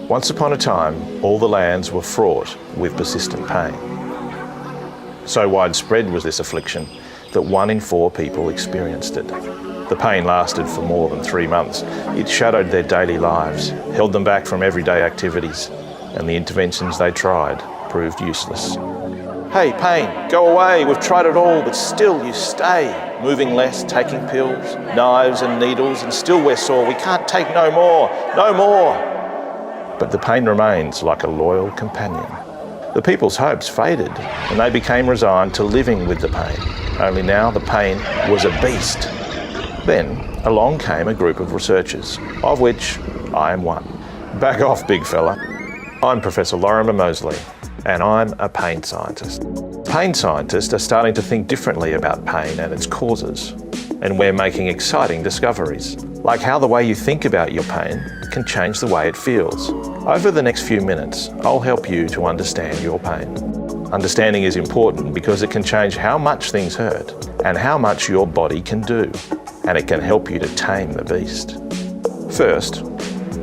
Once upon a time, all the lands were fraught with persistent pain. So widespread was this affliction that 1 in 4 people experienced it. The pain lasted for more than 3 months. It shadowed their daily lives, held them back from everyday activities, and the interventions they tried proved useless. Hey, pain, go away, we've tried it all, but still you stay. Moving less, taking pills, knives and needles, and still we're sore. We can't take no more, no more. But the pain remains like a loyal companion. The people's hopes faded, and they became resigned to living with the pain. Only now the pain was a beast. Then along came a group of researchers, of which I am one. Back off, big fella. I'm Professor Lorimer Mosley, and I'm a pain scientist. Pain scientists are starting to think differently about pain and its causes, and we're making exciting discoveries, like how the way you think about your pain can change the way it feels. Over the next few minutes, I'll help you to understand your pain. Understanding is important because it can change how much things hurt and how much your body can do, and it can help you to tame the beast. First,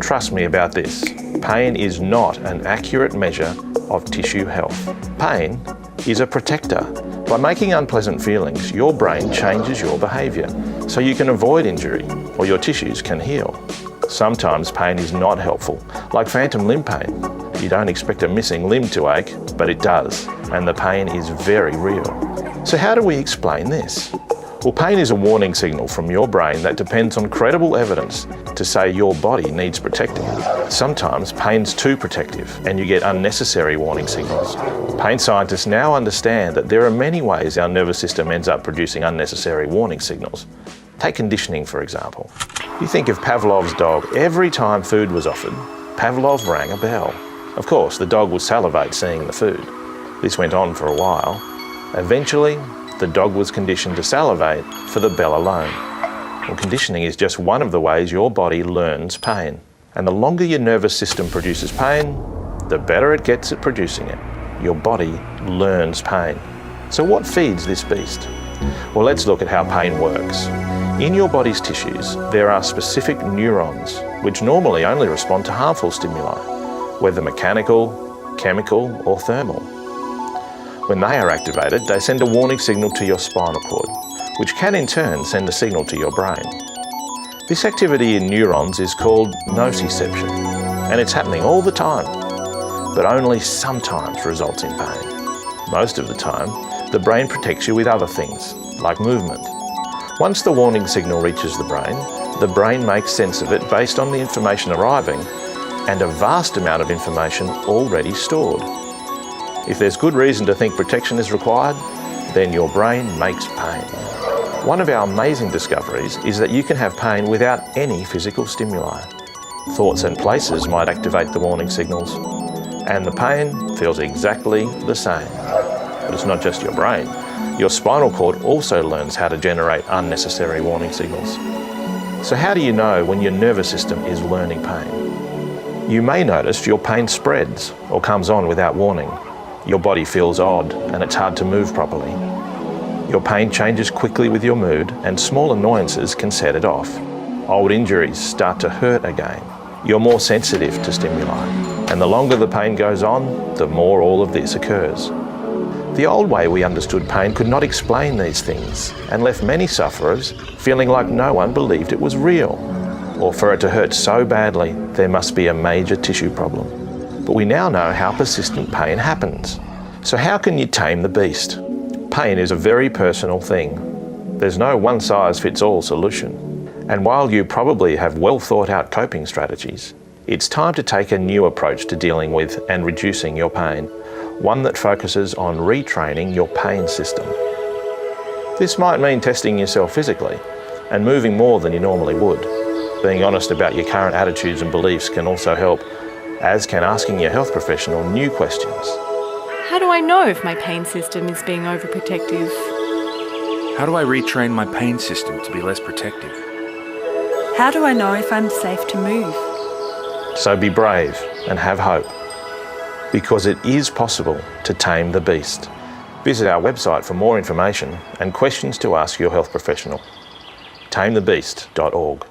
trust me about this. Pain is not an accurate measure of tissue health. Pain is a protector. By making unpleasant feelings, your brain changes your behaviour so you can avoid injury or your tissues can heal. Sometimes pain is not helpful, like phantom limb pain. You don't expect a missing limb to ache, but it does, and the pain is very real. So how do we explain this? Well, pain is a warning signal from your brain that depends on credible evidence to say your body needs protecting. Sometimes pain's too protective and you get unnecessary warning signals. Pain scientists now understand that there are many ways our nervous system ends up producing unnecessary warning signals. Take conditioning, for example. You think of Pavlov's dog. Every time food was offered, Pavlov rang a bell. Of course, the dog would salivate seeing the food. This went on for a while. Eventually, the dog was conditioned to salivate for the bell alone. Well, conditioning is just one of the ways your body learns pain. And the longer your nervous system produces pain, the better it gets at producing it. Your body learns pain. So what feeds this beast? Well, let's look at how pain works. In your body's tissues, there are specific neurons which normally only respond to harmful stimuli, whether mechanical, chemical, or thermal. When they are activated, they send a warning signal to your spinal cord, which can in turn send a signal to your brain. This activity in neurons is called nociception, and it's happening all the time, but only sometimes results in pain. Most of the time, the brain protects you with other things, like movement. Once the warning signal reaches the brain makes sense of it based on the information arriving and a vast amount of information already stored. If there's good reason to think protection is required, then your brain makes pain. One of our amazing discoveries is that you can have pain without any physical stimuli. Thoughts and places might activate the warning signals, and the pain feels exactly the same. But it's not just your brain. Your spinal cord also learns how to generate unnecessary warning signals. So how do you know when your nervous system is learning pain? You may notice your pain spreads or comes on without warning. Your body feels odd and it's hard to move properly. Your pain changes quickly with your mood and small annoyances can set it off. Old injuries start to hurt again. You're more sensitive to stimuli. And the longer the pain goes on, the more all of this occurs. The old way we understood pain could not explain these things and left many sufferers feeling like no one believed it was real. Or for it to hurt so badly, there must be a major tissue problem. But we now know how persistent pain happens. So how can you tame the beast? Pain is a very personal thing. There's no one-size-fits-all solution. And while you probably have well thought out coping strategies, it's time to take a new approach to dealing with and reducing your pain. One that focuses on retraining your pain system. This might mean testing yourself physically and moving more than you normally would. Being honest about your current attitudes and beliefs can also help, as can asking your health professional new questions. How do I know if my pain system is being overprotective? How do I retrain my pain system to be less protective? How do I know if I'm safe to move? So be brave and have hope, because it is possible to tame the beast. Visit our website for more information and questions to ask your health professional. tamethebeast.org